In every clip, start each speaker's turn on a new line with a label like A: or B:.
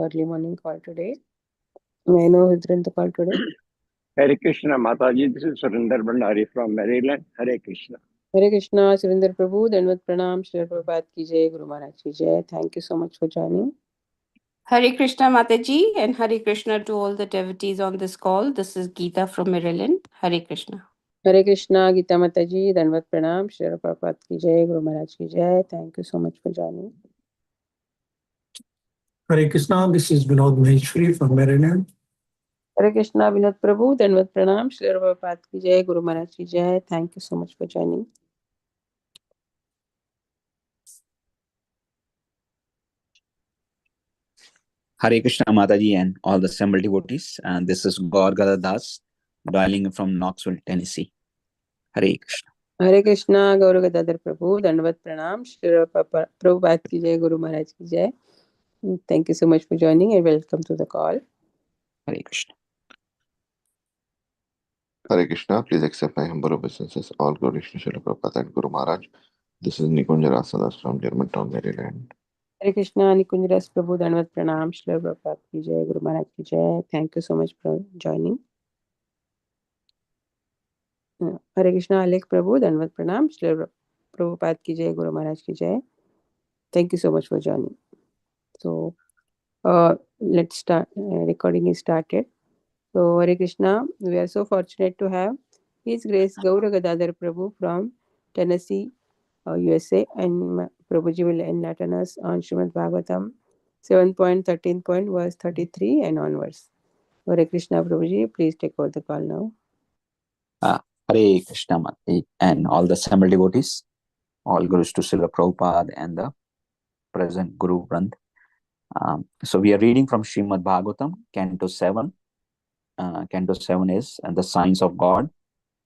A: early morning call today. May I know who's in the call today?
B: Hare Krishna Mataji, this is Surinder Bhandari from Maryland. Hare Krishna.
A: Hare Krishna, Surinder Prabhu, Dandavat Pranam, Shri Prabhupada ki jai, Guru Maharaj ki jai. Thank you so much for joining.
C: Hare Krishna Mataji and Hare Krishna to all the devotees on this call. This is Geeta from Maryland. Hare Krishna.
A: Hare Krishna, Geeta Mataji, Dandavat Pranam, Shri Prabhupada ki jai, Guru Maharaj ki jai. Thank you so much for joining.
D: Hare Krishna, this is Vinod Maheshwari from Maryland.
A: Hare Krishna, Vinod Prabhu, Dandavat Pranam, Shri Prabhupada ki jai, Guru Maharaj ki jai. Thank you so much for joining.
E: Hare Krishna Mataji and all the assembled devotees. And this is Gaur Gadar Das, dialing from Knoxville, Tennessee. Hare Krishna.
A: Hare Krishna, Gaur Gadadhar Prabhu, Dandavat Pranam, Shri Prabhupada ki jai, Guru Maharaj ki jai. Thank you so much for joining and welcome to the call.
E: Hare Krishna.
F: Hare Krishna, please accept my humble obeisances. All glory to Srila Prabhupada and Guru Maharaj. This is Nikunj Rasadas from Germantown, Maryland.
A: Hare Krishna, Nikunj Prabhu, Dandavat Pranam, Shri Prabhupada ki jai, Guru Maharaj ki jai. Thank you so much for joining. Hare Krishna, Alek Prabhu, Dandavat Pranam, Shri Prabhupada ki jai, Guru Maharaj ki jai. Thank you so much for joining. So, let's start. Recording is started. So, Hare Krishna, we are so fortunate to have His Grace Gaura Gadadhar Prabhu from Tennessee, USA, and Prabhuji will enlighten us on Srimad Bhagvatam 7.13. Verse 33 and onwards. Hare Krishna, Prabhuji, please take over the call now.
E: Hare Krishna Mataji and all the assembled devotees. All gurus to Srila Prabhupada and the present Guru Brand. So we are reading from Srimad Bhagvatam, Canto 7. Canto 7 is the Signs of God.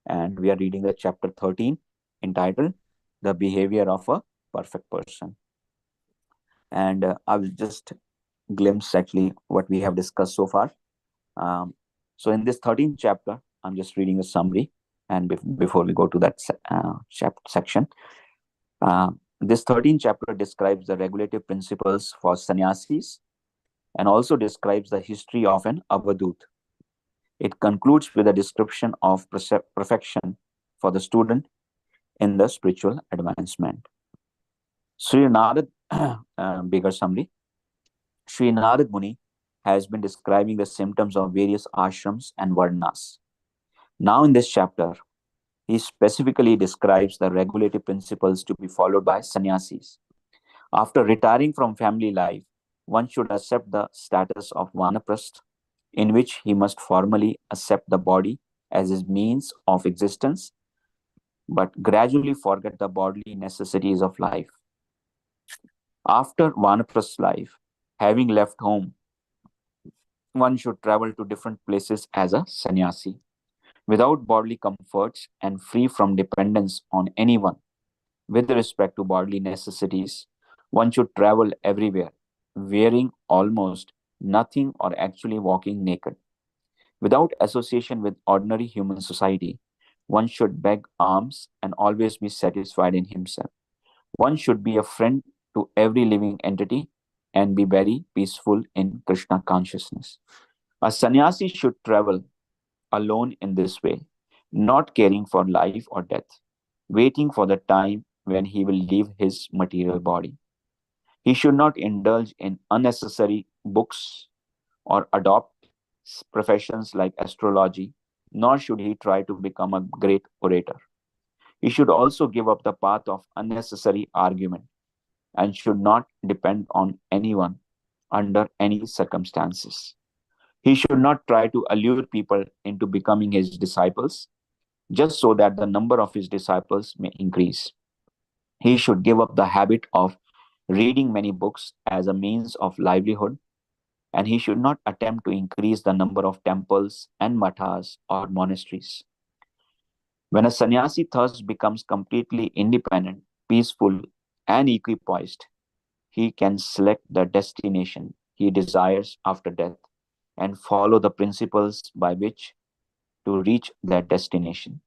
E: And we are reading the chapter 13 entitled The Behavior of a Perfect Person. And I will just glimpse actually what we have discussed so far. So in this 13th chapter, I'm just reading a summary. And before we go to that section, this 13th chapter describes the regulative principles for sannyasis and also describes the history of an avadut. It concludes with a description of perfection for the student in the spiritual advancement. Sri Narad, bigger summary. Sri Narad Muni has been describing the symptoms of various ashrams and varnas. Now in this chapter, he specifically describes the regulative principles to be followed by sannyasis. After retiring from family life, one should accept the status of vanaprastha, in which he must formally accept the body as his means of existence, but gradually forget the bodily necessities of life. After vanaprastha life, having left home, one should travel to different places as a sannyasi. Without bodily comforts and free from dependence on anyone, with respect to bodily necessities, one should travel everywhere, wearing almost nothing or actually walking naked. Without association with ordinary human society, one should beg alms and always be satisfied in himself. One should be a friend to every living entity and be very peaceful in Krishna consciousness. A sannyasi should travel alone in this way, not caring for life or death, waiting for the time when he will leave his material body. He should not indulge in unnecessary books or adopt professions like astrology, nor should he try to become a great orator. He should also give up the path of unnecessary argument and should not depend on anyone under any circumstances. He should not try to allure people into becoming his disciples just so that the number of his disciples may increase. He should give up the habit of reading many books as a means of livelihood, and he should not attempt to increase the number of temples and mathas or monasteries. When a sannyasi thus becomes completely independent, peaceful, and equipoised, he can select the destination he desires after death and follow the principles by which to reach that destination.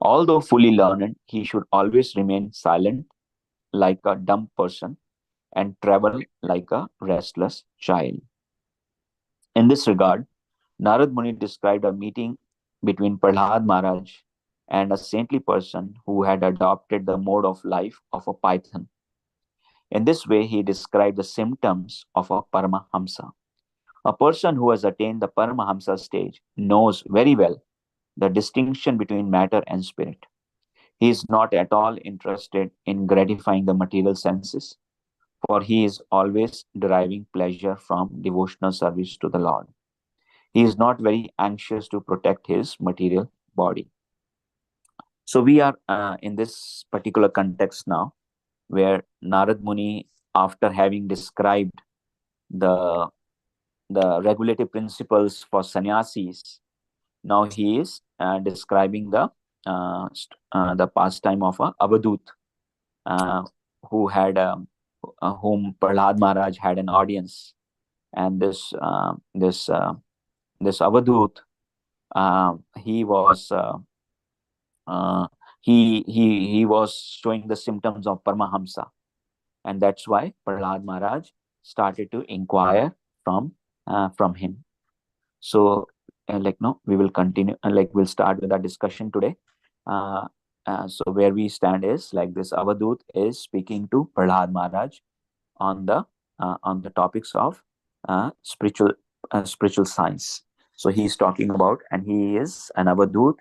E: Although fully learned, he should always remain silent like a dumb person and travel like a restless child. In this regard, Narad Muni described a meeting between Prahlad Maharaj and a saintly person who had adopted the mode of life of a python. In this way, he described the symptoms of a Paramahamsa. A person who has attained the Paramahamsa stage knows very well the distinction between matter and spirit. He is not at all interested in gratifying the material senses, for he is always deriving pleasure from devotional service to the Lord. He is not very anxious to protect his material body. So we are in this particular context now, where Narad Muni, after having described the regulative principles for sannyasis, now he is describing the pastime of a Avadut, uh, who had whom Prahlad Maharaj had an audience, and this Avadut, he was uh, he was showing the symptoms of Paramahamsa, and that's why Prahlad Maharaj started to inquire from him. So, like no, we will continue, like we'll start with our discussion today. Uh, so where we stand is like this: Avadut is speaking to Prahlad Maharaj on the topics of spiritual science. So he's talking about, and he is an Avadut,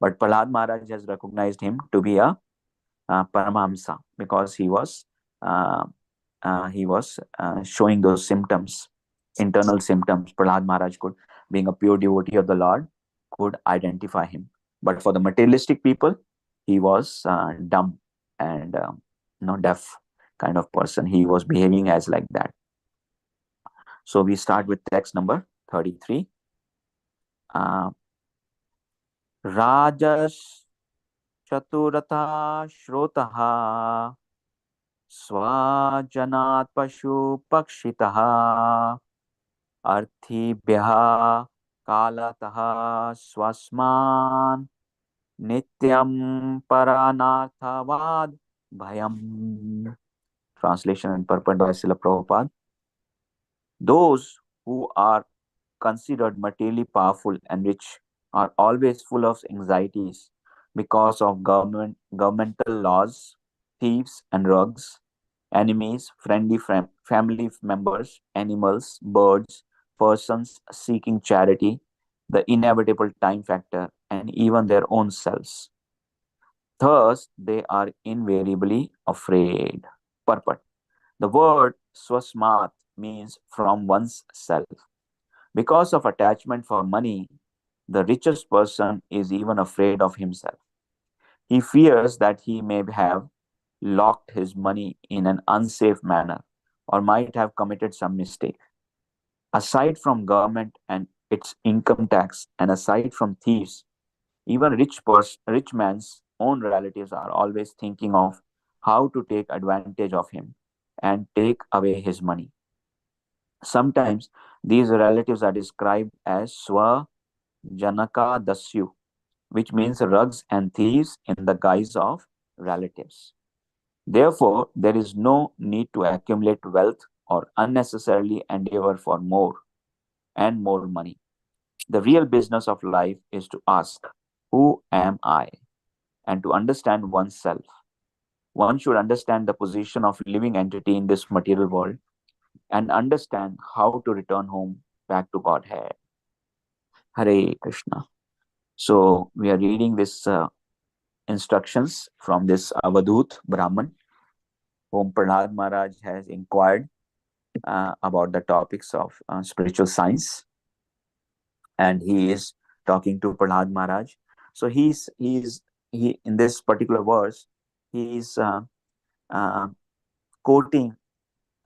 E: but Prahlad Maharaj has recognized him to be a Paramahamsa, because uh, he was showing those symptoms, internal symptoms. Prahlad Maharaj could, being a pure devotee of the Lord, could identify him. But for the materialistic people, he was dumb and deaf kind of person. He was behaving as like that. So we start with text number 33. Rajas chaturata shrotaha स्वजनात् पशु पक्षितः अर्थिभ्यः कालतः स्वस्मान् नित्यं परानार्थवाद bhayam. Translation and purport by Srila Prabhupada. Those who are considered materially powerful and rich are always full of anxieties because of governmental laws, thieves and rogues, enemies, friendly family members, animals, birds, persons seeking charity, the inevitable time factor, and even their own selves. Thus, they are invariably afraid. Purport. The word swasmat means from one's self. Because of attachment for money, the richest person is even afraid of himself. He fears that he may have locked his money in an unsafe manner or might have committed some mistake. Aside from government and its income tax, and aside from thieves, even rich man's own relatives are always thinking of how to take advantage of him and take away his money. Sometimes these relatives are described as Swa Janaka Dasyu, which means rugs and thieves in the guise of relatives. Therefore, there is no need to accumulate wealth or unnecessarily endeavor for more and more money. The real business of life is to ask, who am I? And to understand oneself. One should understand the position of living entity in this material world and understand how to return home back to Godhead. Hare Krishna. So we are reading this instructions from this Avadut Brahman, whom Prahlad Maharaj has inquired about the topics of spiritual science, and he is talking to Prahlad Maharaj. So he in this particular verse, he is uh, quoting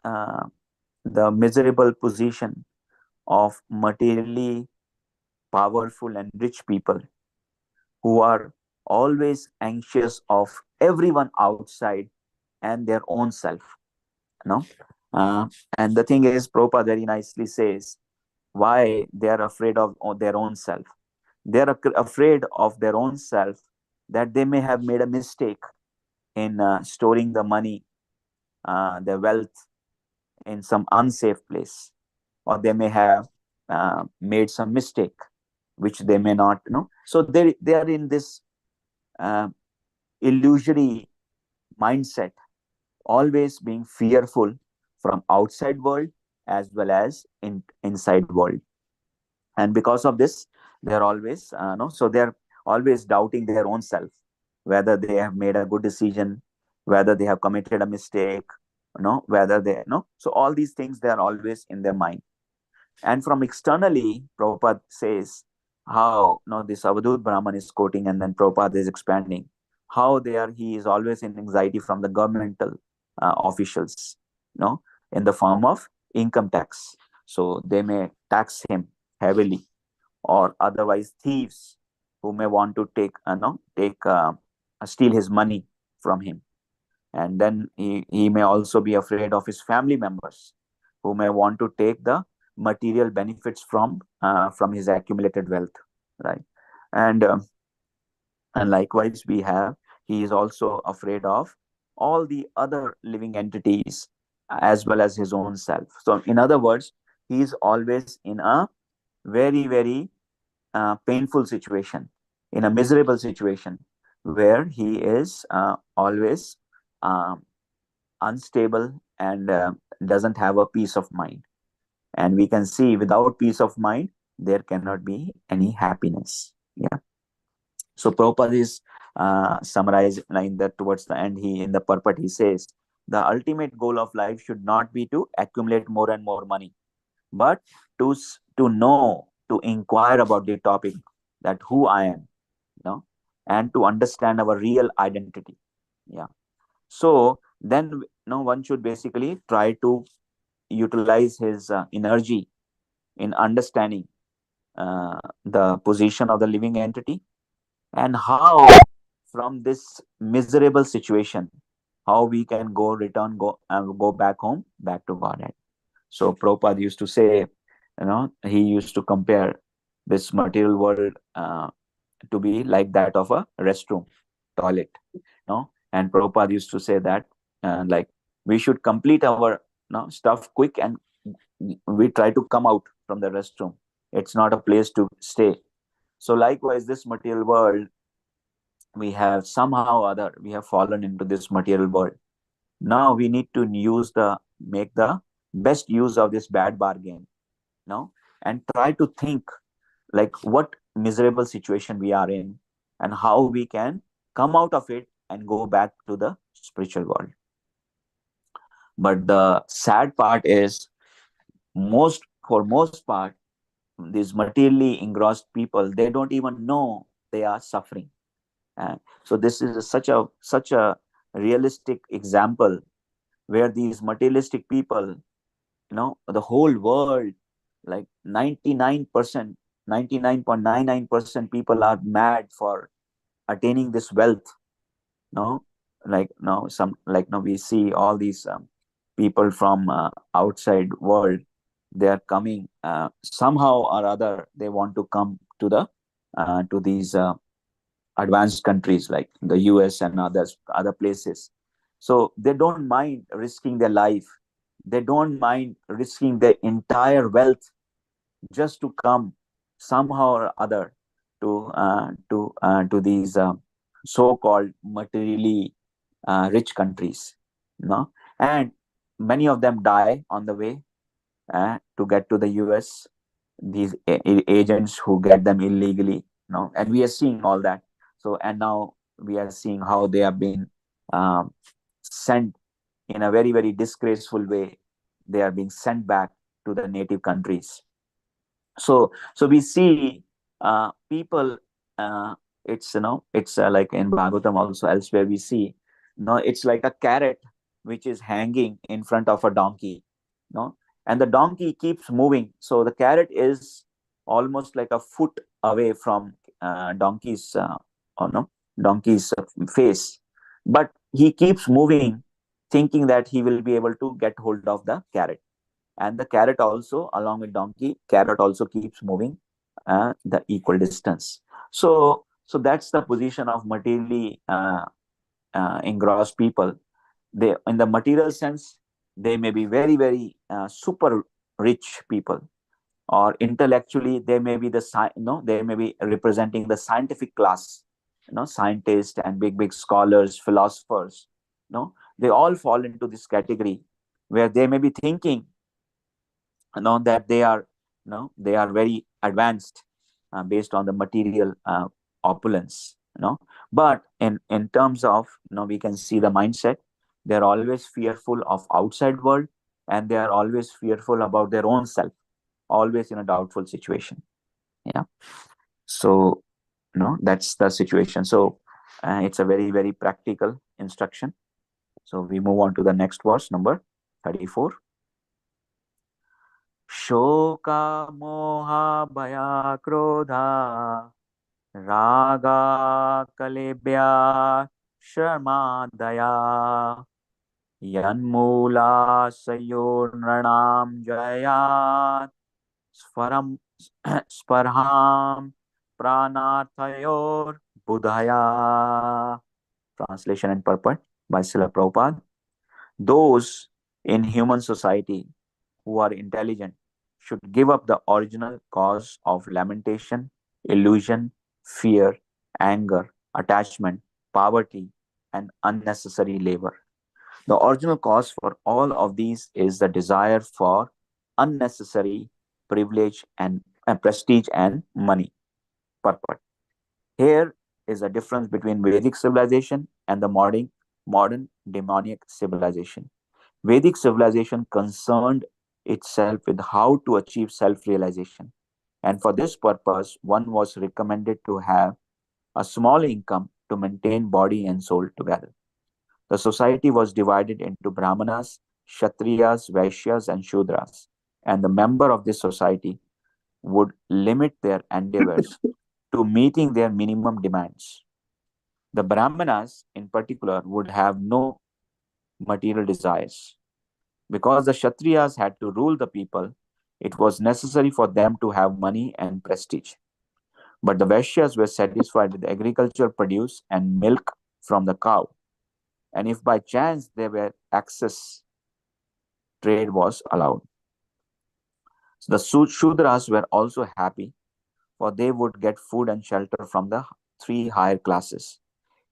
E: uh, the miserable position of materially powerful and rich people who are always anxious of everyone outside and their own self. No, and the thing is, Prabhupada very nicely says why they are afraid of their own self. They are afraid of their own self, that they may have made a mistake in storing the money, their wealth, in some unsafe place, or they may have made some mistake, which they may not know. So they are in this illusory mindset, always being fearful from outside world as well as inside world. And because of this, they are always no so they are always doubting their own self, whether they have made a good decision, whether they have committed a mistake, whether they so all these things, they are always in their mind. And from externally, Prabhupada says how this Avadut Brahman is quoting, and then Prabhupada is expanding how he is always in anxiety from the governmental officials, in the form of income tax. So they may tax him heavily, or otherwise thieves who may want to steal his money from him. And then he may also be afraid of his family members who may want to take the material benefits from his accumulated wealth, right? And likewise, he is also afraid of all the other living entities as well as his own self. So in other words, he is always in a very, very painful situation, in a miserable situation, where he is always unstable and doesn't have a peace of mind. And we can see, without peace of mind, there cannot be any happiness. Yeah. So Prabhupada is summarizing like that towards the end. In the purport, he says, the ultimate goal of life should not be to accumulate more and more money, but to know, to inquire about the topic, that who I am, and to understand our real identity. Yeah. So then, one should basically try to utilize his energy in understanding the position of the living entity, and how from this miserable situation, how we can go back home, back to Godhead. So Prabhupada used to say, he used to compare this material world to be like that of a restroom, toilet. And Prabhupada used to say that like we should complete our stuff quick, and we try to come out from the restroom. It's not a place to stay. So likewise, this material world, we have somehow or other, we have fallen into this material world. Now we need to make the best use of this bad bargain, and try to think like what miserable situation we are in, and how we can come out of it and go back to the spiritual world. But the sad part is, for most part, these materially engrossed people, they don't even know they are suffering. So this is such a realistic example, where these materialistic people, the whole world, like 99%, 99.99% people are mad for attaining this wealth. We see all these people from outside world, they are coming somehow or other, they want to come to these advanced countries like the US and other places. So they don't mind risking their life, they don't mind risking their entire wealth, just to come somehow or other to these so-called materially rich countries. And many of them die on the way to get to the US. These agents who get them illegally, and we are seeing all that. So, and now we are seeing how they have been sent in a very, very disgraceful way. They are being sent back to the native countries. So we see people, it's like in Bhagavatam, also elsewhere we see, it's like a carrot which is hanging in front of a donkey, and the donkey keeps moving. So the carrot is almost like a foot away from donkey's face, but he keeps moving, thinking that he will be able to get hold of the carrot. And the carrot also, along with donkey, carrot also keeps moving the equal distance. So that's the position of materially engrossed people. They, in the material sense, they may be very, very super rich people, or intellectually they may be they may be representing the scientific class, scientists and big scholars, philosophers. They all fall into this category where they may be thinking, that they are very advanced, based on the material opulence. But in terms of, we can see the mindset. They're always fearful of outside world, and they are always fearful about their own self, always in a doubtful situation. Yeah. So that's the situation. So it's a very, very practical instruction. So we move on to the next verse, number 34. Shoka moha bhaya krodha raga kalebya sharmadaya yanmula sayornam jayat Swaram Sparham Pranarthayor Buddhaya. Translation and purport by Srila Prabhupada. Those in human society who are intelligent should give up the original cause of lamentation, illusion, fear, anger, attachment, poverty, and unnecessary labor. The original cause for all of these is the desire for unnecessary privilege and prestige and money. Purport. Here is a difference between Vedic civilization and the modern demonic civilization. Vedic civilization concerned itself with how to achieve self-realization, and for this purpose, one was recommended to have a small income to maintain body and soul together. The society was divided into Brahmanas, Kshatriyas, Vaishyas, and Shudras, and the member of this society would limit their endeavors to meeting their minimum demands. The Brahmanas, in particular, would have no material desires. Because the Kshatriyas had to rule the people, it was necessary for them to have money and prestige. But the Vaishyas were satisfied with agricultural produce and milk from the cow, and if by chance there were excess, trade was allowed. So the Shudras were also happy, for they would get food and shelter from the three higher classes.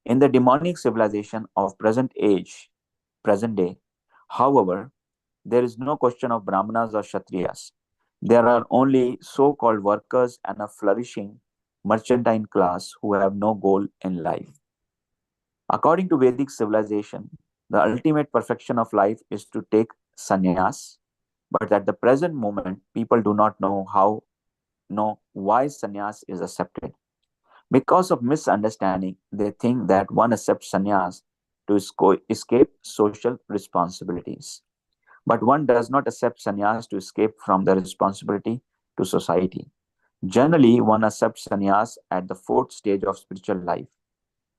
E: In the demonic civilization of present day, however, there is no question of Brahmanas or Kshatriyas. There are only so-called workers and a flourishing mercantile class who have no goal in life. According to Vedic civilization, the ultimate perfection of life is to take sannyas, but at the present moment, people do not know why sannyas is accepted. Because of misunderstanding, they think that one accepts sannyas to escape social responsibilities. But one does not accept sannyas to escape from the responsibility to society. Generally, one accepts sannyas at the fourth stage of spiritual life.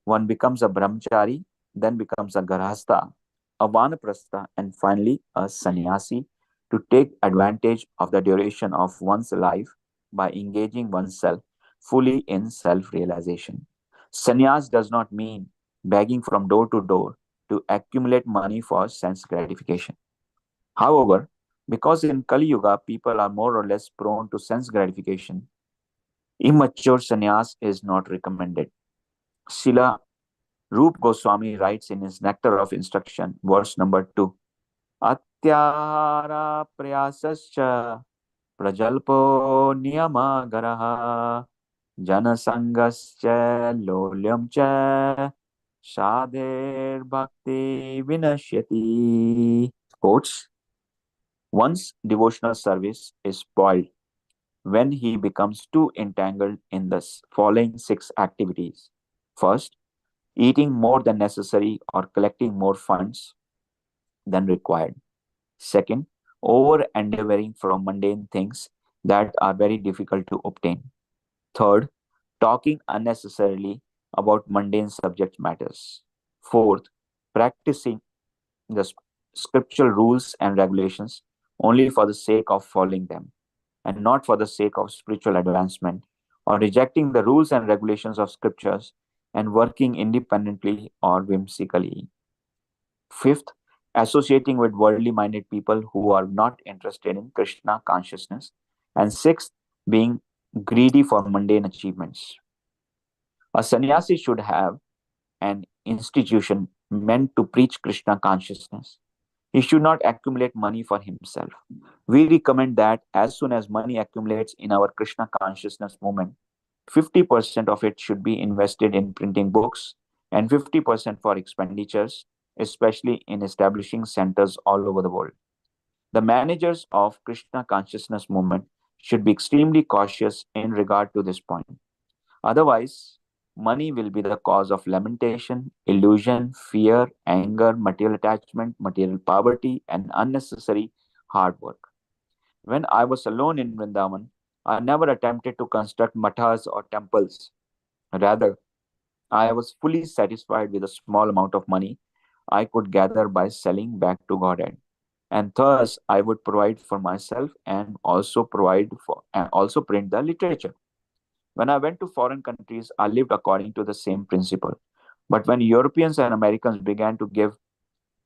E: One becomes a brahmachari, then becomes a garhastha, a vanaprastha, and finally a sannyasi to take advantage of the duration of one's life by engaging oneself fully in self-realization. Sannyas does not mean begging from door to door to accumulate money for sense gratification. However, because in Kali Yuga people are more or less prone to sense gratification, immature sannyas is not recommended. Sila Rup Goswami writes in his Nectar of Instruction, verse number 2, Atyara prayasascha prajalpo niyama garaha janasangascha lolyam cha shader bhakti vinashyati. Quotes, one's devotional service is spoiled when he becomes too entangled in the following six activities. First, eating more than necessary or collecting more funds than required. Second, over endeavoring from mundane things that are very difficult to obtain. Third, talking unnecessarily about mundane subject matters. Fourth, practicing the scriptural rules and regulations only for the sake of following them and not for the sake of spiritual advancement, or rejecting the rules and regulations of scriptures and working independently or whimsically. Fifth, associating with worldly minded people who are not interested in Krishna consciousness And sixth, being greedy for mundane achievements. A sannyasi should have an institution meant to preach Krishna consciousness. He should not accumulate money for himself. We recommend that as soon as money accumulates in our Krishna consciousness movement, 50% of it should be invested in printing books and 50% for expenditures, especially in establishing centers all over the world. The managers of Krishna consciousness movement should be extremely cautious in regard to this point. Otherwise, money will be the cause of lamentation, illusion, fear, anger, material attachment, material poverty, and unnecessary hard work. When I was alone in Vrindavan, I never attempted to construct mathas or temples. Rather, I was fully satisfied with the small amount of money I could gather by selling back to Godhead. And thus, I would provide for myself and also print the literature. When I went to foreign countries, I lived according to the same principle. But when Europeans and Americans began to give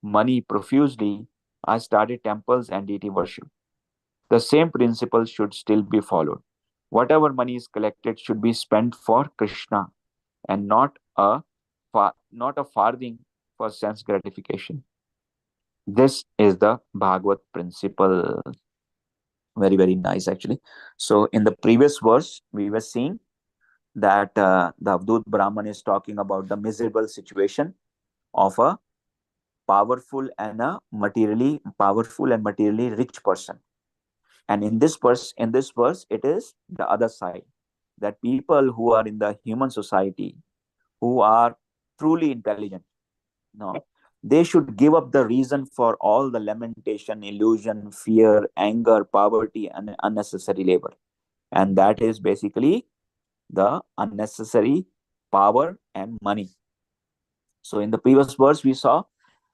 E: money profusely, I started temples and deity worship. The same principle should still be followed. Whatever money is collected should be spent for Krishna and not a farthing for sense gratification. This is the Bhagavad principle. Very, very nice, actually. So, in the previous verse, we were seeing that the Avdut Brahman is talking about the miserable situation of a powerful and materially rich person. And in this verse, it is the other side, that people who are in the human society, who are truly intelligent, no, they should give up the reason for all the lamentation, illusion, fear, anger, poverty, and unnecessary labor. And that is basically the unnecessary power and money. So in the previous verse, we saw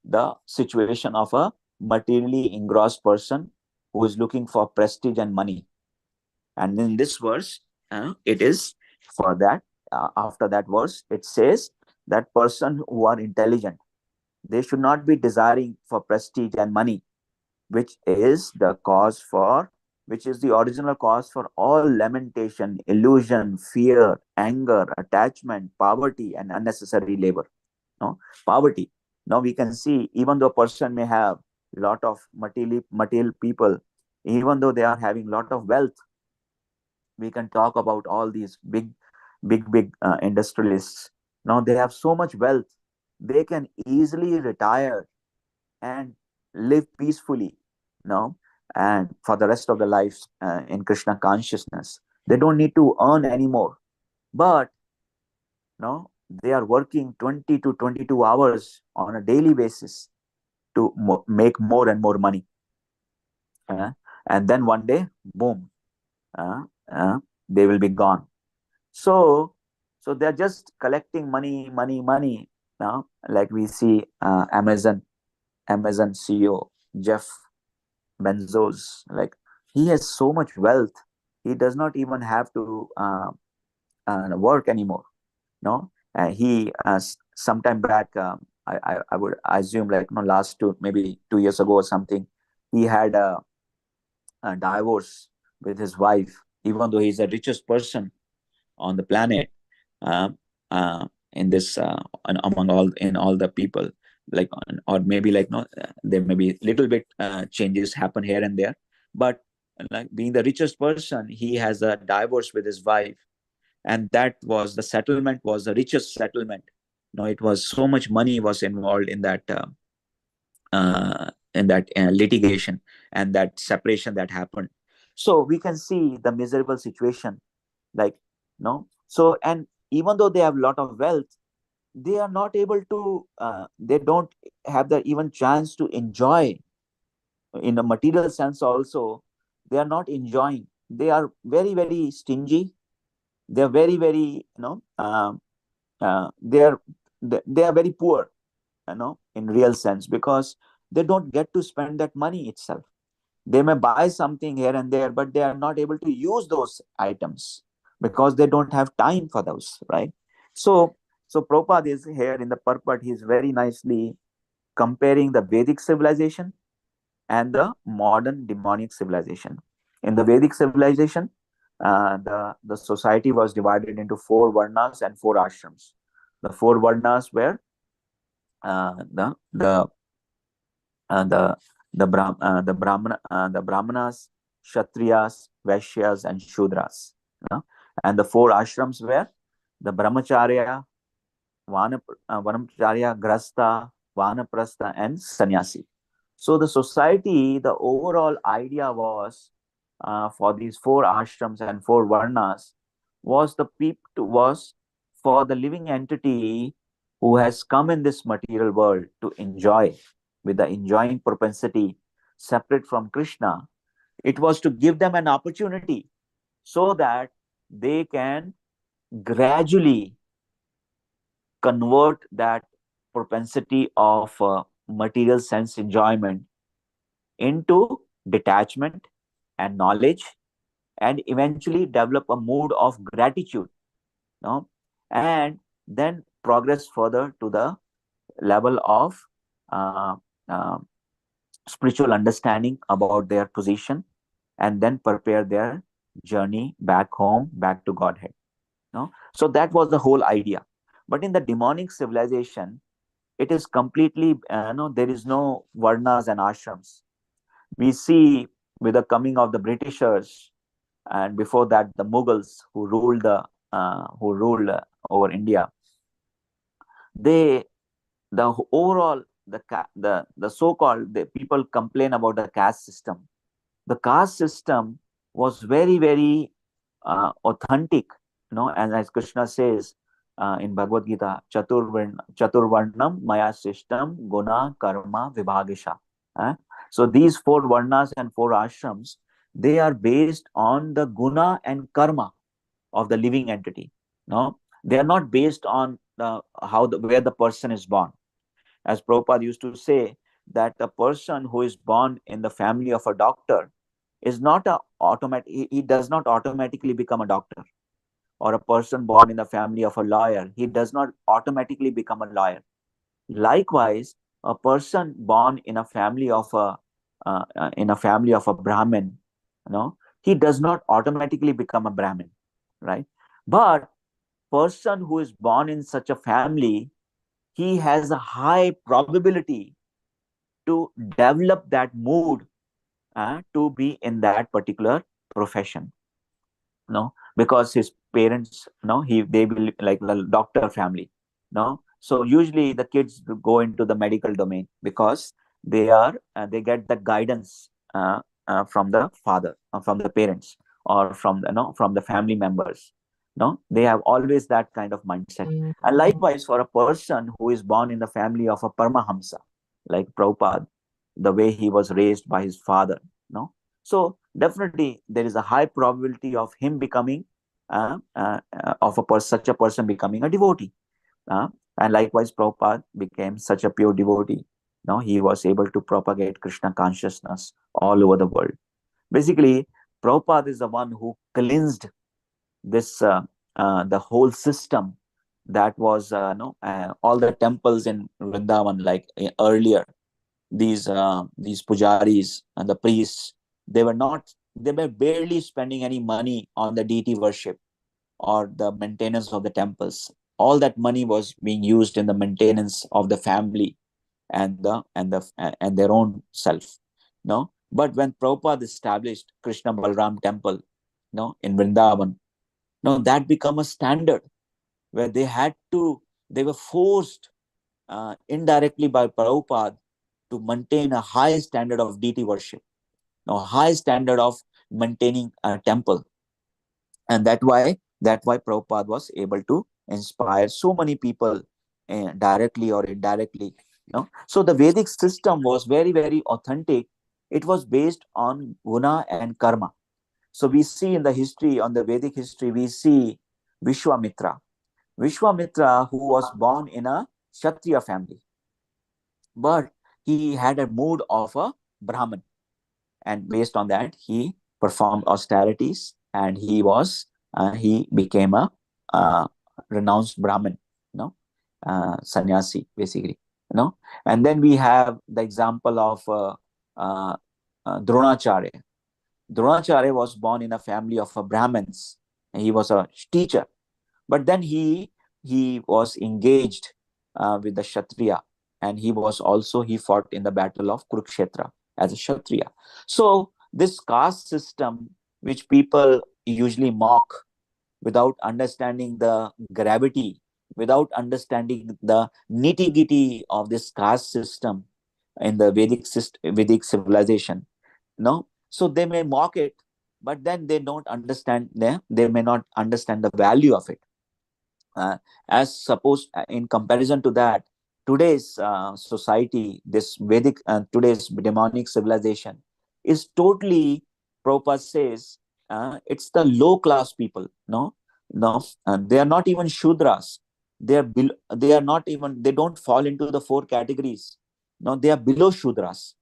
E: the situation of a materially engrossed person who is looking for prestige and money. And in this verse, it is for that. After that verse, it says that person who are intelligent, they should not be desiring for prestige and money, which is the original cause for all lamentation, illusion, fear, anger, attachment, poverty, and unnecessary labor. No, poverty. Now we can see, even though a person may have a lot of material people, even though they are having a lot of wealth, we can talk about all these big industrialists. Now they have so much wealth, they can easily retire and live peacefully, no, and for the rest of their lives in Krishna consciousness. They don't need to earn anymore, but no, they are working 20 to 22 hours on a daily basis to make more and more money. And then one day, boom, uh, uh, they will be gone. So they're just collecting money. Now, like we see Amazon CEO Jeff Bezos, like he has so much wealth, he does not even have to work anymore. No, he sometime back, I would assume, like, last maybe 2 years ago or something, he had a divorce with his wife, even though he's the richest person on the planet. Um, in this among all the people, like, or maybe like, no, there may be little bit changes happen here and there, but like being the richest person, he has a divorce with his wife, and the settlement was the richest settlement. It was so much money was involved in that litigation and that separation that happened. So we can see the miserable situation, like, no. So, and even though they have a lot of wealth, they are not able to they don't have the even chance to enjoy in a material sense also. They are not enjoying, they are very, very stingy. They are very, very, they are very poor, in real sense, because they don't get to spend that money itself. They may buy something here and there, but they are not able to use those items because they don't have time for those, right? So Prabhupada is here in the purport, he's very nicely comparing the Vedic civilization and the modern demonic civilization. In the Vedic civilization, the society was divided into 4 varnas and 4 ashrams. The 4 varnas were the the brahmanas, kshatriyas, vaishyas, and shudras. And the 4 ashrams were the brahmacharya, vanacharya, grasta, vanaprastha, and sannyasi. So the society, the overall idea was for these 4 ashrams and 4 varnas was for the living entity who has come in this material world to enjoy with the enjoying propensity separate from Krishna. It was to give them an opportunity so that they can gradually convert that propensity of material sense enjoyment into detachment and knowledge, and eventually develop a mood of gratitude, no? And then progress further to the level of uh, uh, spiritual understanding about their position, and then prepare their journey back home, back to Godhead. No? So that was the whole idea. But in the demonic civilization, it is completely, no, there is no varnas and ashrams. We see with the coming of the Britishers, and before that the Mughals who ruled over India, they the overall the so-called the people complain about the caste system. The caste system was very authentic, and as Krishna says in Bhagavad Gita, chaturvarnam maya system guna karma vibhagisha. uh, so these 4 varnas and 4 ashrams, they are based on the guna and karma of the living entity. No, they are not based on where the person is born. As Prabhupada used to say, that a person who is born in the family of a doctor is not a automatic, he does not automatically become a doctor. Or a person born in the family of a lawyer, he does not automatically become a lawyer. Likewise, a person born in a family of a Brahmin, he does not automatically become a Brahmin, right? But person who is born in such a family, he has a high probability to develop that mood to be in that particular profession. Because his parents, they will like the doctor family. So usually the kids go into the medical domain because they get the guidance from the father, from the parents, or from the from the family members. They have always that kind of mindset. And likewise, for a person who is born in the family of a Paramahamsa, like Prabhupada, the way he was raised by his father, so definitely there is a high probability of him becoming such a person becoming a devotee. uh, and likewise Prabhupada became such a pure devotee. He was able to propagate Krishna consciousness all over the world. Basically, Prabhupada is the one who cleansed this the whole system that was all the temples in Vrindavan, like earlier, these pujaris and the priests, they were barely spending any money on the deity worship or the maintenance of the temples. All that money was being used in the maintenance of the family and their own self. No, but when Prabhupada established Krishna Balram temple, in Vrindavan, that became a standard where they were forced indirectly by Prabhupada to maintain a high standard of deity worship, high standard of maintaining a temple. And that why Prabhupada was able to inspire so many people directly or indirectly. So the Vedic system was very authentic. It was based on guna and karma. So we see in the history, on the Vedic history, we see Vishwamitra, who was born in a Kshatriya family, but he had a mood of a Brahmin, and based on that he performed austerities, and he became a uh, renounced Brahmin, sannyasi, basically. And then we have the example of Dronacharya. Dronacharya was born in a family of a Brahmins, and he was a teacher. But then he was engaged with the Kshatriya, and he fought in the battle of Kurukshetra as a Kshatriya. So this caste system, which people usually mock without understanding the gravity, without understanding the nitty-gritty of this caste system in the Vedic civilization, no, so they may mock it, but then they don't understand, they may not understand the value of it. As suppose in comparison to that, today's society, this Vedic today's demonic civilization is totally, Prabhupada says, it's the low class people. No, they are not even Shudras. They are not even, they don't fall into the four categories. No, they are below Shudras,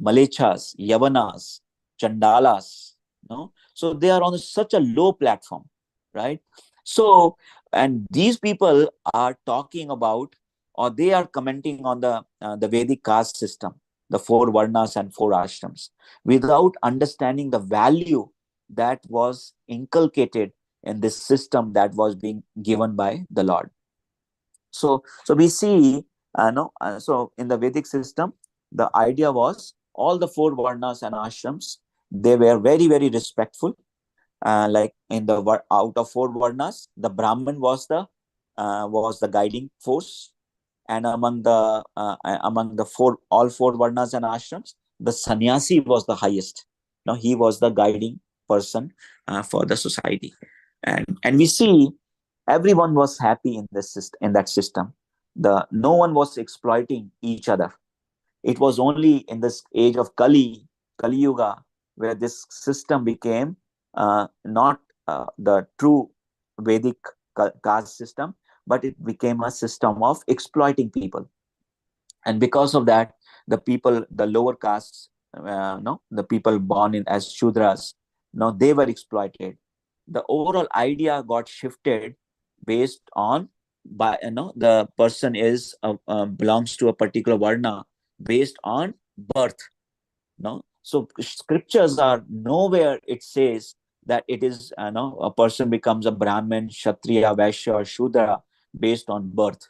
E: Malechas, Yavanas, Chandalas. No, so they are on such a low platform, right? So, and these people are talking about, or they are commenting on the Vedic caste system, the four varnas and four ashrams, without understanding the value that was inculcated in this system that was being given by the Lord. So we see, no, so in the Vedic system, the idea was all the four varnas and ashrams, they were very, very respectful. Like in the out of four varnas, the Brahman was the guiding force, and among the all four varnas and ashrams, the sannyasi was the highest. Now he was the guiding person for the society, and we see everyone was happy in this in that system. No one was exploiting each other. It was only in this age of Kali Yuga, where this system became not the true Vedic caste system, but it became a system of exploiting people. And because of that, the people, the lower castes, no, the people born in as Shudras, no, they were exploited. The overall idea got shifted based on, by the person is belongs to a particular varna based on birth. No, so scriptures are nowhere it says that it is a person becomes a Brahmin, Kshatriya, Vaishya or Shudra based on birth.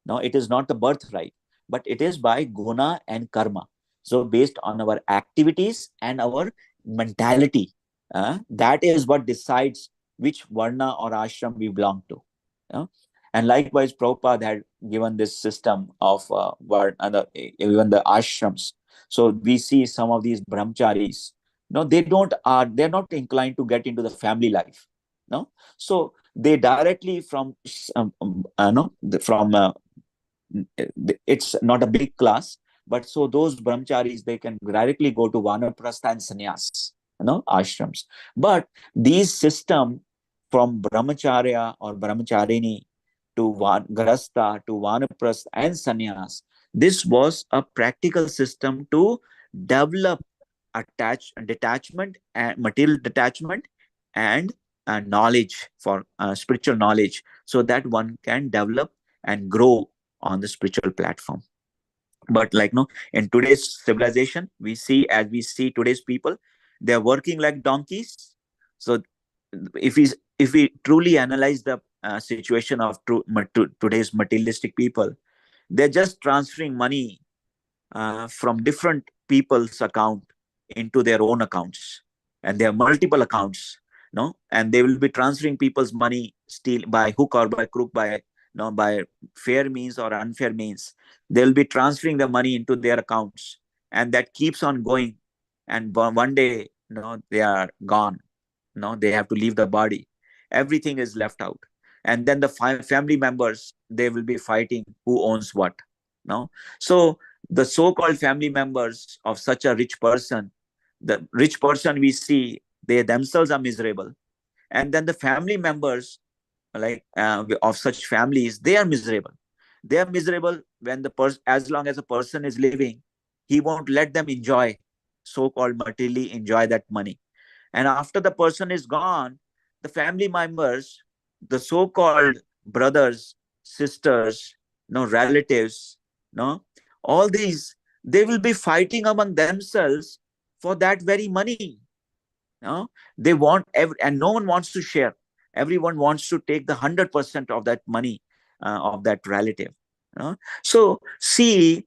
E: No, it is not the birthright, but it is by guna and karma. So based on our activities and our mentality, that is what decides which varna or ashram we belong to. uh. And likewise, Prabhupada had given this system of even the ashrams. So we see some of these brahmacharis, no, they're not inclined to get into the family life. No, so they directly from no, from it's not a big class, but so those brahmacharis, they can directly go to vanaprastha and sannyas, ashrams. But these system from brahmacharya or brahmacharini to grasta to vanaprastha and sannyas, this was a practical system to develop detachment and material detachment and knowledge for spiritual knowledge, so that one can develop and grow on the spiritual platform. But like no, in today's civilization, we see today's people, they're working like donkeys. So if we truly analyze the situation of today's materialistic people, they're just transferring money from different people's account into their own accounts, and there are multiple accounts, no, and they will be transferring people's money still by hook or by crook, by by fair means or unfair means. They'll be transferring the money into their accounts, and that keeps on going. And one day, they are gone. They have to leave the body. Everything is left out, and then the family members, they will be fighting who owns what. No, so the so-called family members of such a rich person, the rich person we see, they themselves are miserable, and then the family members, like of such families, they are miserable. They are miserable when the person, as long as a person is living, he won't let them enjoy, so-called materially enjoy that money. And after the person is gone, the family members, the so-called brothers, sisters, relatives, no, all these, they will be fighting among themselves for that very money. They want and no one wants to share. Everyone wants to take the 100% of that money of that relative. So see,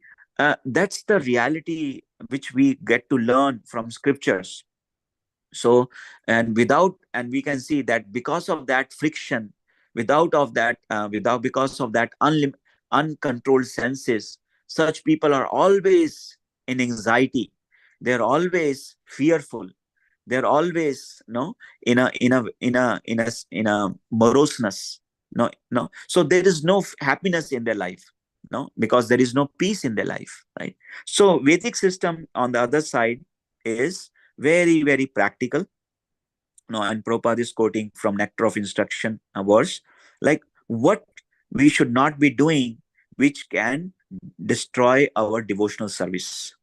E: that's the reality which we get to learn from scriptures. So and we can see that because of that friction, because of that uncontrolled senses, such people are always in anxiety. They're always fearful. They're always in a moroseness. No, so there is no happiness in their life, because there is no peace in their life, right? So Vedic system on the other side is very, very practical. And Prabhupada is quoting from Nectar of Instruction, a verse like what we should not be doing, which can destroy our devotional service.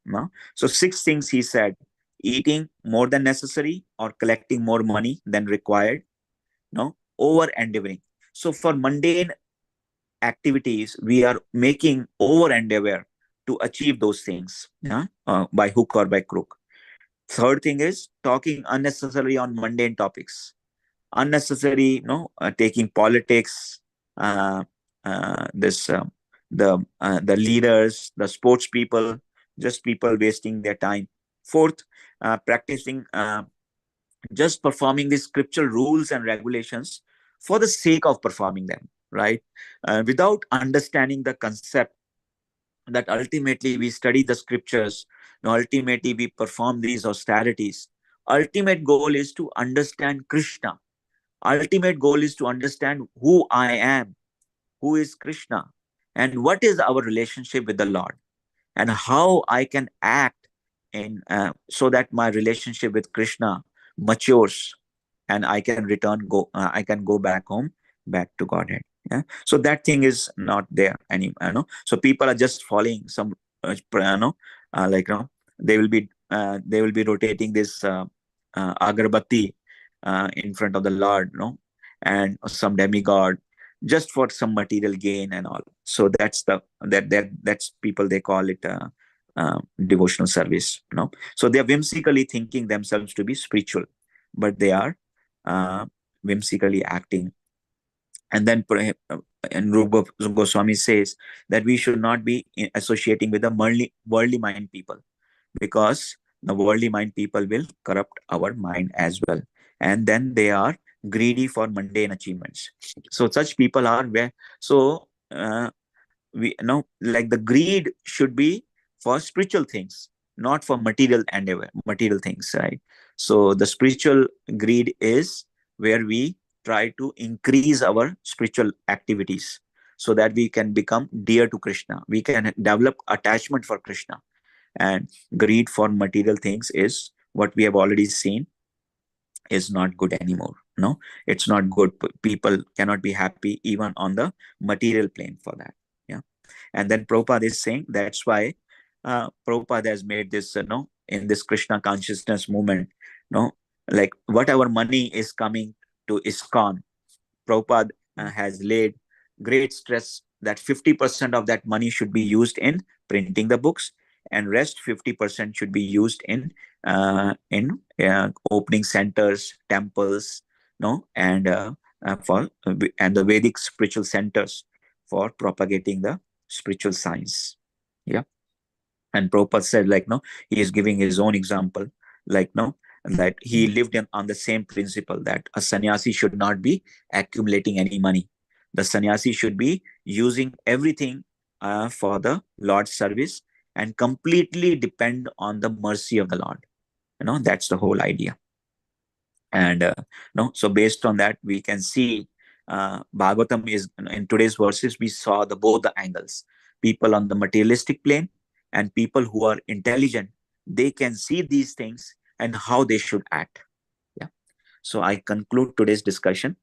E: So 6 things he said: eating more than necessary or collecting more money than required, over endeavoring. So for mundane activities, we are making over endeavor to achieve those things, by hook or by crook. Third thing is talking unnecessarily on mundane topics, unnecessary, taking politics, uh, this the leaders, the sports people, just people wasting their time. Fourth, practicing, just performing the scriptural rules and regulations for the sake of performing them, right? Without understanding the concept that ultimately we study the scriptures, ultimately we perform these austerities. Ultimate goal is to understand Krishna. Ultimate goal is to understand who I am, who is Krishna, and what is our relationship with the Lord, and how I can act in so that my relationship with Krishna matures, and I can go back home, back to Godhead. Yeah. So that thing is not there anymore. So people are just following some, like they will be rotating this agarbatti in front of the Lord, and some demigod, just for some material gain and all. So that's people, they call it devotional service. So they are whimsically thinking themselves to be spiritual, but they are uh, whimsically acting. And then and Rupa Goswami says that we should not be associating with the worldly mind people, because the worldly mind people will corrupt our mind as well. And then they are greedy for mundane achievements. So such people are where, so we know, like the greed should be for spiritual things, not for material things, right? So the spiritual greed is where we try to increase our spiritual activities, so that we can become dear to Krishna, we can develop attachment for Krishna. And greed for material things is what we have already seen is not good anymore. No, it's not good. People cannot be happy even on the material plane for that. Yeah. And then Prabhupada is saying that's why Prabhupada has made this, in this Krishna consciousness movement, like whatever money is coming to ISKCON, Prabhupada has laid great stress that 50% of that money should be used in printing the books, and rest 50% should be used in opening centers, temples, and for and the Vedic spiritual centers for propagating the spiritual science. Yeah. And Prabhupada said, he is giving his own example, that he lived on the same principle, that a sannyasi should not be accumulating any money. The sannyasi should be using everything for the Lord's service, and completely depend on the mercy of the Lord. That's the whole idea. And so based on that, we can see Bhagavatam is, in today's verses, we saw both the angles. People on the materialistic plane and people who are intelligent, they can see these things and how they should act. Yeah. So I conclude today's discussion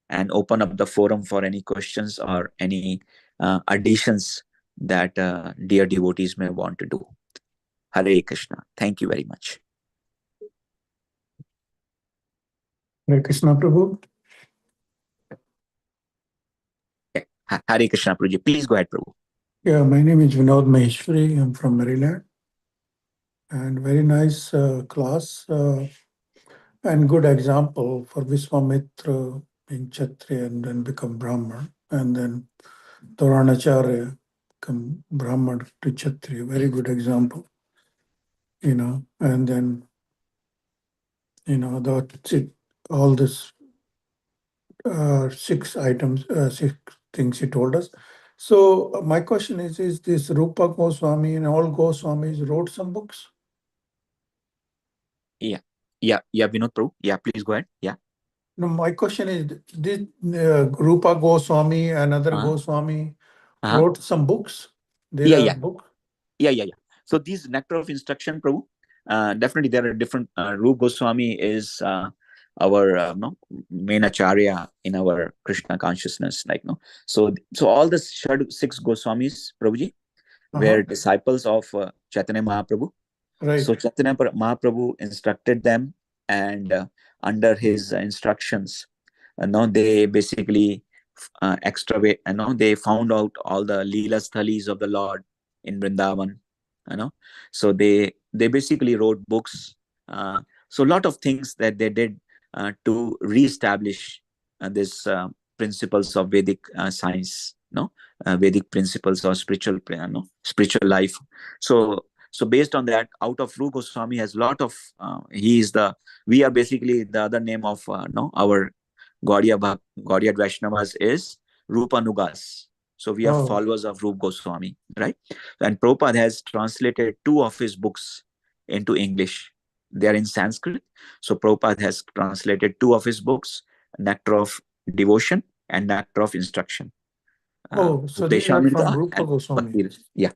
E: and open up the forum for any questions or any additions that dear devotees may want to do. Hare Krishna. Thank you very much.
D: Hare Krishna, Prabhu.
E: Yeah. Hare Krishna, Prabhuji. Please go ahead, Prabhu.
D: Yeah, my name is Vinod Maheshwari. I'm from Maryland. And very nice class. and good example for Viswamitra being Kshatriya and then become Brahman, and then Dronacharya become Brahman to Kshatriya. Very good example, and then, that's it. All this 6 things he told us. So my question is this Rupa Goswami and all Goswamis wrote some books?
E: Yeah, Vinod Prabhu. Yeah, please go ahead. Yeah.
D: No, my question is, did Rupa Goswami and other Goswami wrote some books? There are books?
E: Yeah. So these nectar of instruction, Prabhu, definitely there are different. Rup Goswami is our main acharya in our Krishna consciousness, So all the 6 Goswamis, Prabhuji, were disciples of Chaitanya Mahaprabhu.
D: Right.
E: So Chaitanya Mahaprabhu instructed them, and under his instructions, they basically they found out all the Leela Sthalis of the Lord in Vrindavan. So they basically wrote books. So a lot of things that they did to reestablish this principles of Vedic science, Vedic principles or spiritual life. So based on that, out of Rupa Goswami has lot of we are basically the other name of our Gaudiya Vaishnavas is Rupanugas. So we are followers of Rupa Goswami, right? And Prabhupada has translated 2 of his books into English. They are in Sanskrit. So Prabhupada has translated 2 of his books, Nectar of Devotion and Nectar of Instruction.
D: So these are from Rupa Goswami.
E: Yeah.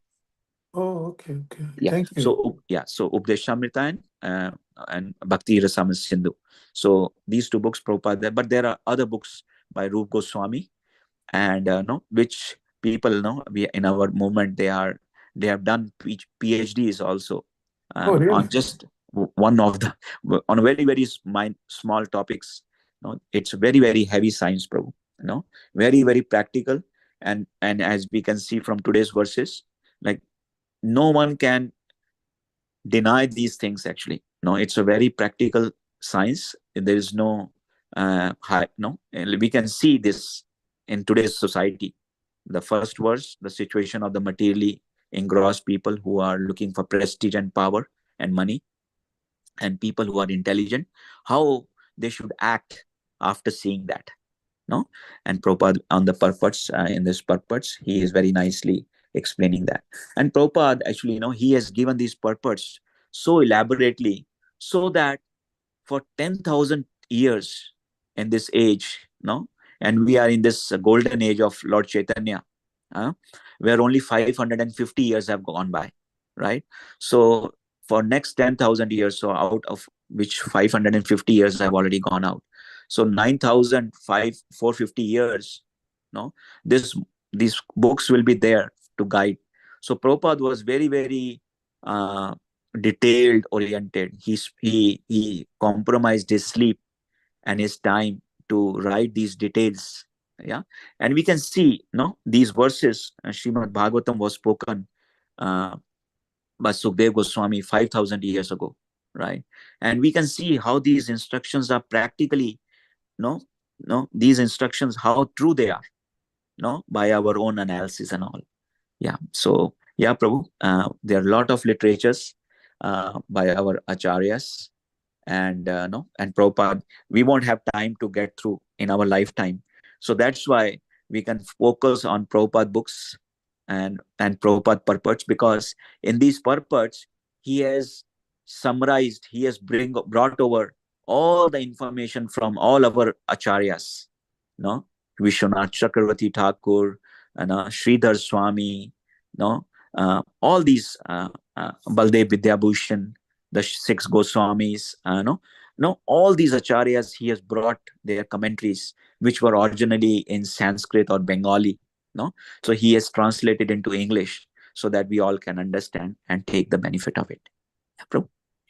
D: Oh, okay.
E: Yeah.
D: Thank you.
E: So Updeshamrita and Bhakti Rasamrita Sindhu. So these 2 books Prabhupada, but there are other books by Rupa Goswami, and which people we in our movement they have done PhDs also
D: Really?
E: on just one of the on very very small topics. It's very very heavy science, Prabhu. Very very practical, and as we can see from today's verses, like no one can deny these things actually. It's a very practical science. There is no we can see this in today's society. The first verse, the situation of the materially engrossed people who are looking for prestige and power and money, and people who are intelligent, how they should act after seeing that. And Prabhupada on the purports, in this purports, he is very nicely explaining that. And Prabhupada actually, he has given these purports so elaborately, so that for 10,000 years in this age, and we are in this golden age of Lord Chaitanya, where only 550 years have gone by, right? So for next 10,000 years, so out of which 550 years have already gone out, so 9,450 years, this these books will be there to guide. So Prabhupada was very very detailed oriented. He compromised his sleep and his time to write these details. Yeah. And we can see these verses. Srimad Bhagvatam was spoken by Sukdev Goswami 5,000 years ago, right? And we can see how these instructions are practically these instructions, how true they are, by our own analysis and all. Yeah. So yeah, Prabhu, there are a lot of literatures by our acharyas, and and Prabhupada, we won't have time to get through in our lifetime. So that's why we can focus on Prabhupada books and Prabhupada purports, because in these purports he has summarized, he has brought over all the information from all our acharyas, Vishwanath Chakravarti Thakur, and Sridhar Swami, all these Baldev Vidyabhushan, the 6 Goswamis, all these acharyas, he has brought their commentaries, which were originally in Sanskrit or Bengali. So he has translated into English so that we all can understand and take the benefit of it.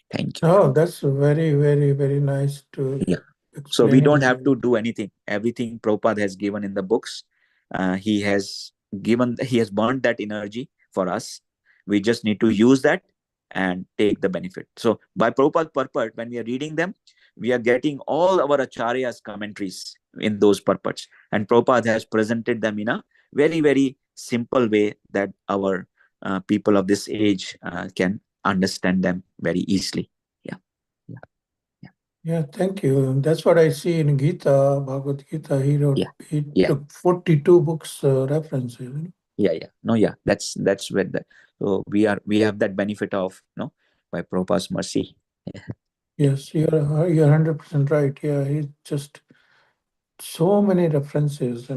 E: Thank you.
D: Oh, that's very, very, very nice to explain.
E: So we don't have to do anything. Everything Prabhupada has given in the books. He has burned that energy for us. We just need to use that and take the benefit. So by Prabhupada's purport, when we are reading them, we are getting all our acharyas commentaries in those purports, and Prabhupada has presented them in a very, very simple way that our people of this age can understand them very easily.
D: Yeah, thank you. That's what I see in Gita, Bhagavad Gita. He wrote, he took 42 books references.
E: That's where so we have that benefit of by Prabhupada's mercy.
D: Yes, you're 100% right. Yeah, he just so many references.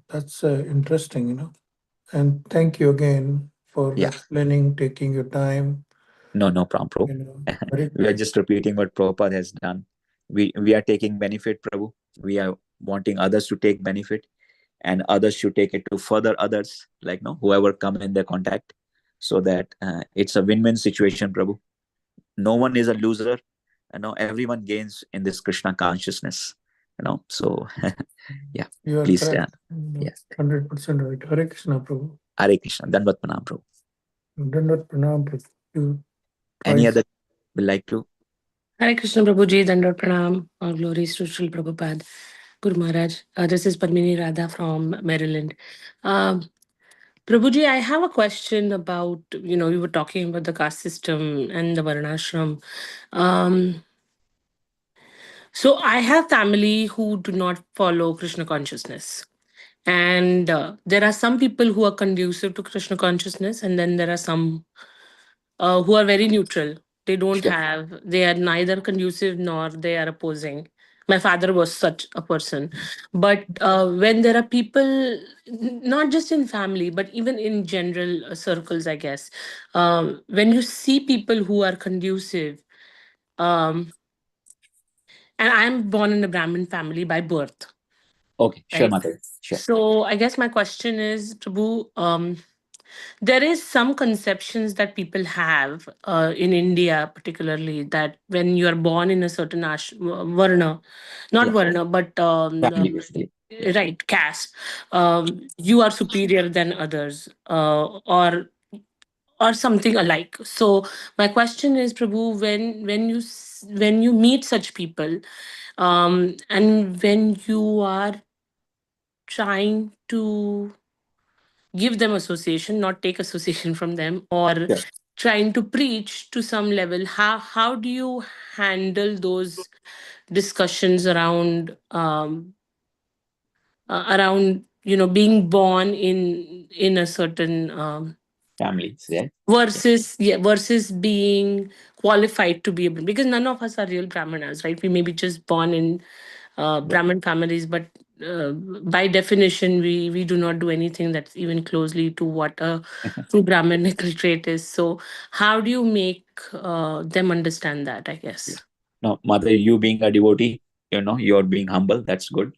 D: That's interesting. And thank you again for explaining, taking your time.
E: No problem, Prabhu. We are just repeating what Prabhupada has done. We are taking benefit, Prabhu. We are wanting others to take benefit, and others should take it to further others, like whoever come in their contact, so that it's a win-win situation, Prabhu. No one is a loser. Everyone gains in this Krishna consciousness. So yeah,
D: you are
E: please
D: correct.
E: Yes,
D: 100% right. Hare Krishna, Prabhu.
E: Hare Krishna. Dandavat Pranam, Prabhu.
D: Dandavat Pranam, Prabhu.
E: Any other would like to?
G: Hare Krishna Prabhuji, Dandot Pranam, all glories to Srila Prabhupada, Guru Maharaj. This is Padmini Radha from Maryland. Prabhuji, I have a question about, we were talking about the caste system and the Varnashram. So I have family who do not follow Krishna consciousness. And there are some people who are conducive to Krishna consciousness, and then there are some who are very neutral. They don't have, they are neither conducive nor they are opposing. My father was such a person. But when there are people, not just in family, but even in general circles, I guess, when you see people who are conducive, um, and I'm born in a Brahmin family by birth.
E: Okay, sure,
G: Right?
E: Mother. Sure.
G: So I guess my question is, Prabhu, there is some conceptions that people have in India, particularly, that when you are born in a certain varna, not varna, but
E: Family, basically.
G: right, caste, you are superior than others, or something alike. So my question is, Prabhu, when you meet such people, and when you are trying to give them association, not take association from them, or trying to preach to some level, how do you handle those discussions around being born in a certain
E: Families, yeah.
G: versus being qualified to be a Brahmin? Because none of us are real Brahmanas, right? We may be just born in Brahmin families, but by definition, we do not do anything that's even closely to what a true Brahminical trait is. So, how do you make them understand that? I guess.
E: No, Mother, you being a devotee, you're being humble. That's good.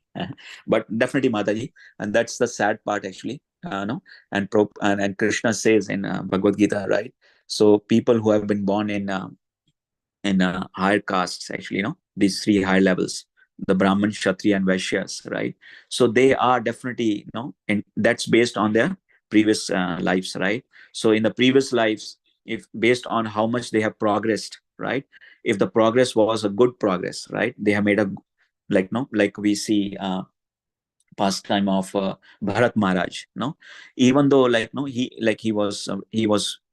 E: But definitely, Mataji, and that's the sad part, actually. No, and Krishna says in Bhagavad Gita, right? So people who have been born in higher castes, actually, these three high levels, the Brahman, Kshatriya, and Vaishyas, right? So they are definitely, and that's based on their previous lives, right? So in the previous lives, if based on how much they have progressed, right? If the progress was a good progress, right? They have made a, like we see pastime of Bharat Maharaj, even though he was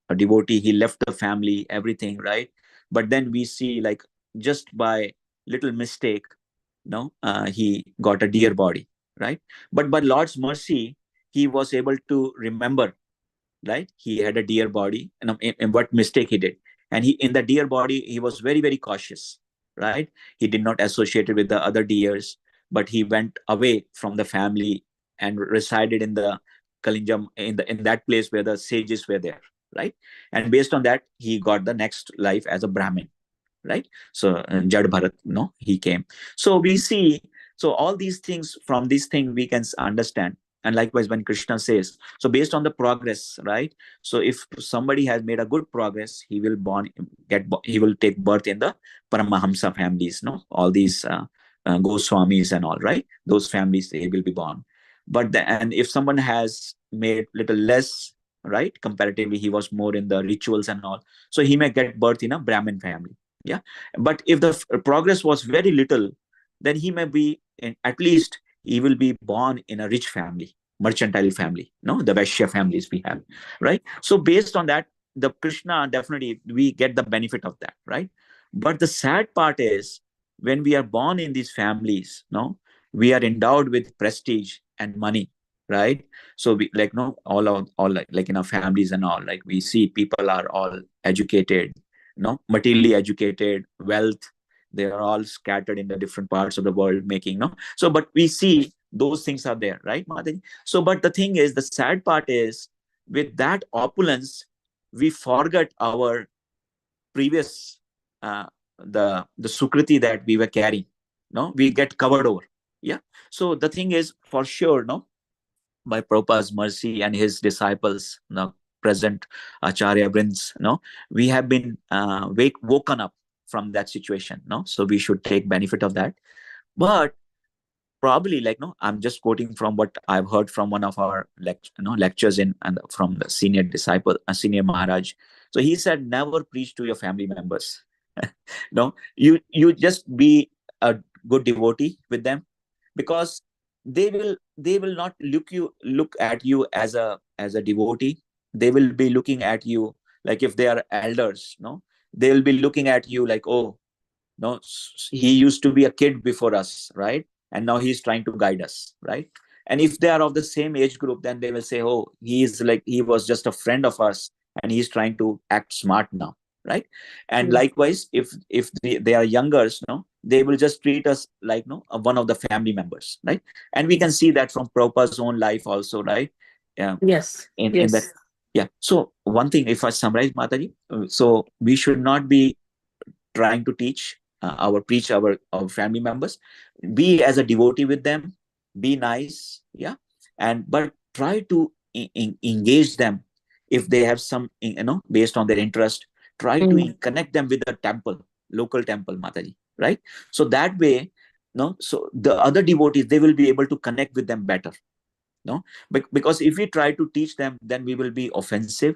E: a devotee, he left the family, everything, right? But then we see, like, just by little mistake, he got a dear body, right? But by Lord's mercy, he was able to remember, right? He had a dear body, and what mistake he did, and he, in the deer body, he was very, very cautious, right? He did not associate it with the other deers, but he went away from the family and resided in the Kalinjam, in that place where the sages were there, right? And based on that, he got the next life as a Brahmin, right? So Jad Bharat, he came. So we see, so all these things, from these things we can understand. And likewise, when Krishna says, so based on the progress, right? So if somebody has made a good progress, he will he will take birth in the Paramahamsa families, all these Goswamis and all, right? Those families, they will be born. And if someone has made little less, right, comparatively, he was more in the rituals and all, so he may get birth in a Brahmin family, Yeah, but if the progress was very little, then he may be at least he will be born in a rich family, mercantile family, no, the Vaishya families we have, right? So based on that, the Krishna, definitely we get the benefit of that, right? But the sad part is when we are born in these families, no, we are endowed with prestige and money, right? So we like no all like in our families and all, like we see people are all educated, no, materially educated, wealth, they are all scattered in the different parts of the world making, no. So but we see those things are there, right, Madhaji? So but the thing is, the sad part is, with that opulence we forget our previous the sukriti that we were carrying, no, we get covered over. Yeah. So the thing is, for sure, no, by Prabhupada's mercy and his disciples, no, present Acharya Brinds, no, we have been woken up from that situation, no. So we should take benefit of that. But probably, like, no, I'm just quoting from what I've heard from one of our lectures in and from the senior disciple, senior Maharaj. So he said, never preach to your family members. No, you just be a good devotee with them, because they will not look at you as a devotee. They will be looking at you like, if they are elders, no, they will be looking at you like, oh, no, he used to be a kid before us, right? And now he's trying to guide us, right? And if they are of the same age group, then they will say, oh, he was just a friend of us and he's trying to act smart now, right? And likewise, if they are younger, no, they will just treat us like, no, one of the family members, right? And we can see that from Prabhupada's own life also, right? Yeah.
G: Yes.
E: In that, yeah. So one thing, if I summarize, Mataji, so we should not be trying to teach our family members. Be as a devotee with them, be nice, yeah. And but try to engage them. If they have some, based on their interest, try to connect them with the temple, local temple, Mataji, right? So that way, no, so the other devotees, they will be able to connect with them better, no. Because if we try to teach them, then we will be offensive,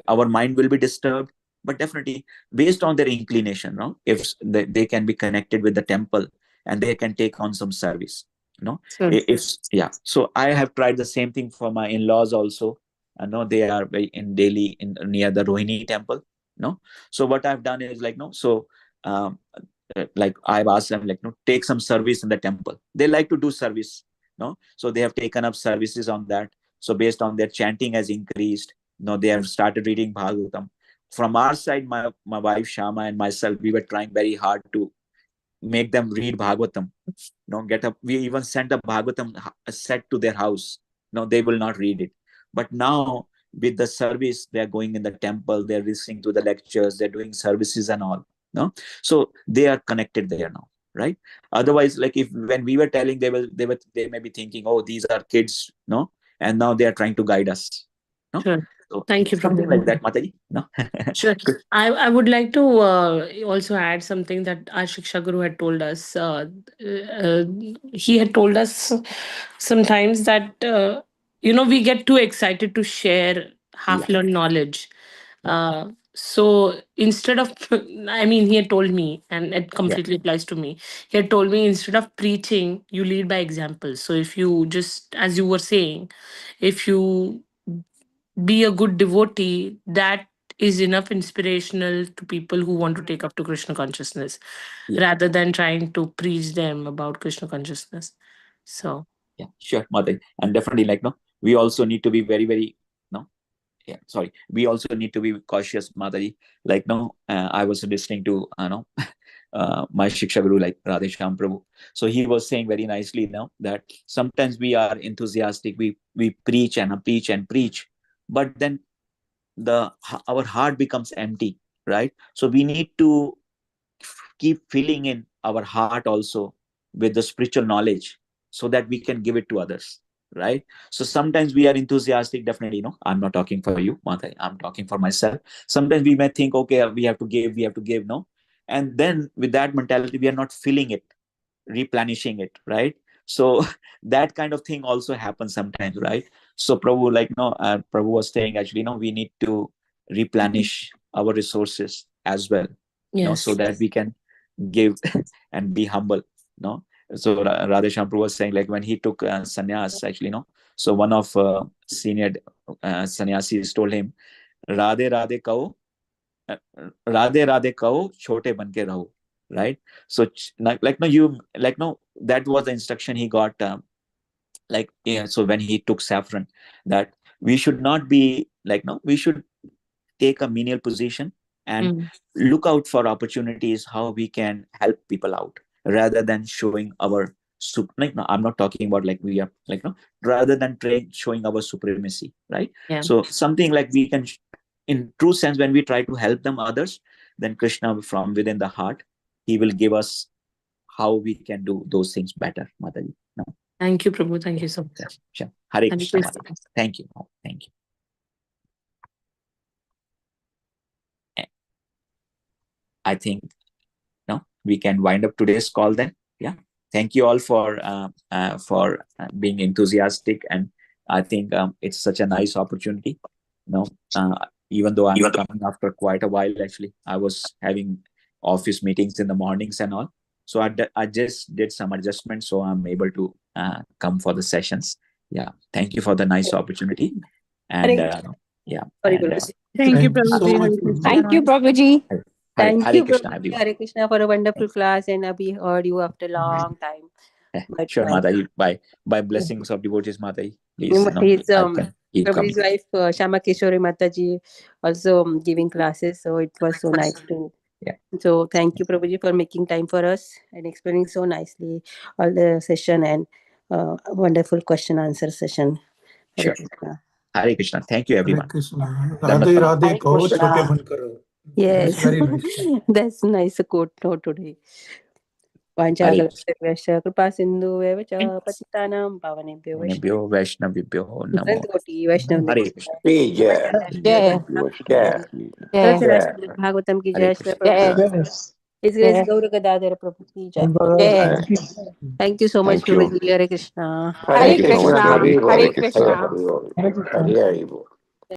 E: our mind will be disturbed. But definitely, based on their inclination, no, if they can be connected with the temple and they can take on some service, no. If yeah, so I have tried the same thing for my in-laws also. I know they are very in Delhi, in near the Rohini temple, no. So what I've done is like, no, so um, like I've asked them, like, no, take some service in the temple. They like to do service, no. So they have taken up services on that. So based on their chanting has increased, no, they have started reading Bhagavatam. From our side, my wife Shama and myself, we were trying very hard to make them read Bhagavatam. No, get up. We even sent a Bhagavatam set to their house. No, they will not read it. But now with the service, they are going in the temple. They're listening to the lectures. They're doing services and all. No, so they are connected there now, right? Otherwise, like if when we were telling, they may be thinking, oh, these are kids, no, and now they are trying to guide us. No,
G: Sure.
E: so
G: Thank you,
E: something
G: Prabhu.
E: like that, Mataji. No,
G: Sure. I would like to also add something that our Shiksha Guru had told us. He had told us sometimes that, we get too excited to share half learned knowledge. So instead of, I mean, he had told me, and it completely applies to me. He had told me, instead of preaching, you lead by example. So if you just, as you were saying, if you be a good devotee, that is enough inspirational to people who want to take up to Krishna consciousness, rather than trying to preach them about Krishna consciousness. So
E: yeah, sure, Mataji. And definitely, like, no, we also need to be very, very, no, yeah, sorry, we also need to be cautious, Mataji. Like, no, I was listening to, my Shiksha Guru, like Radhesham Prabhu. So he was saying very nicely now that sometimes we are enthusiastic, we preach and preach and preach, but then our heart becomes empty, right? So we need to keep filling in our heart also with the spiritual knowledge, so that we can give it to others, right? So sometimes we are enthusiastic, definitely, I'm not talking for you, Mata, I'm talking for myself. Sometimes we may think, okay, we have to give, no. And then with that mentality, we are not filling it, replenishing it, right? So that kind of thing also happens sometimes, right? So Prabhu, like, no, Prabhu was saying, actually, no, we need to replenish our resources as well,
G: Yes.
E: so that we can give and be humble. So Radheshyam Prabhu was saying, like, when he took sannyas, actually, so one of senior sannyasis told him, Radhe Radhe Kaho, Radhe Radhe Kaho, Chote Banke Raho, right? So that was the instruction he got. So when he took saffron, that we should not be we should take a menial position and look out for opportunities how we can help people out, rather than showing our I'm not talking about we are rather than showing our supremacy, right?
G: Yeah.
E: So something like we can in true sense, when we try to help them others, then Krishna from within the heart, he will give us how we can do those things better, Mataji.
G: Thank you, Prabhu. Thank you so much.
E: Sure. Hare
G: Hare
E: Krishna,
G: Krishna.
E: Mataji. Thank you. Thank you. I think we can wind up today's call then. Yeah. Thank you all for being enthusiastic, and I think it's such a nice opportunity. Even though I'm coming after quite a while, actually, I was having office meetings in the mornings and all. So I just did some adjustments, so I'm able to come for the sessions. Yeah. Thank you for the nice opportunity. And yeah.
A: Sorry,
E: And,
A: Prabhuji.
G: Thank you,
D: Thank you so
G: Prabhuji.
D: much,
G: Hare
D: Prabhuji.
G: Krishna.
C: Thank you, Prabhuji.
A: Thank
E: Hare
A: you,
E: Krishna,
A: Prabhuji.
E: everyone.
A: Hare Krishna, for a wonderful class, and Abhi heard you after a long time. But
E: Sure, Mataji. By blessings of devotees, Mataji, please,
A: his
E: I can keep coming.
A: Prabhuji's wife, Shama Keshwari Mataji, also giving classes. So it was so nice to.
E: Yeah.
A: So thank you, Prabhuji, for making time for us and explaining so nicely all the session and wonderful question answer session. Hare
E: Sure.
A: Krishna.
E: Hare Krishna. Thank you,
D: Hare
E: everyone.
D: Krishna.
E: Dandavat
D: Radhe
E: Pranam.
D: Radhe Kaho, Chote Ban Karo.
A: Yes,
D: That's very nice.
A: that's nice quote note today.
E: Hare
A: Vanchakalakshavasya kripa sindhu evacha patitanam pavanebhyo
E: Vaishnavibhyo Vaishnavibhyo Namo.
A: Vaishnavakoti Vaishnav
E: Hare Krishna.
B: Jai.
C: Jai.
B: Jai.
C: Jai.
B: Jai.
A: Bhagavatam ki
E: Hare
A: jai,
E: Krishna.
A: Shri Prabhupada.
H: Yes.
A: His Grace
C: Jai.
A: Gaura Gadadhara Prabhu ki jai.
C: Jai.
B: Jai.
A: Thank you so much,
B: Thank you.
A: Prabhuji. Hare Krishna.
B: Thank
C: Hare
B: you so much.
C: Krishna.
B: Hari
C: Hare
B: Hari Krishna.
C: Krishna.
B: Hari Hari.
H: Hare Krishna.
B: Hari Hari.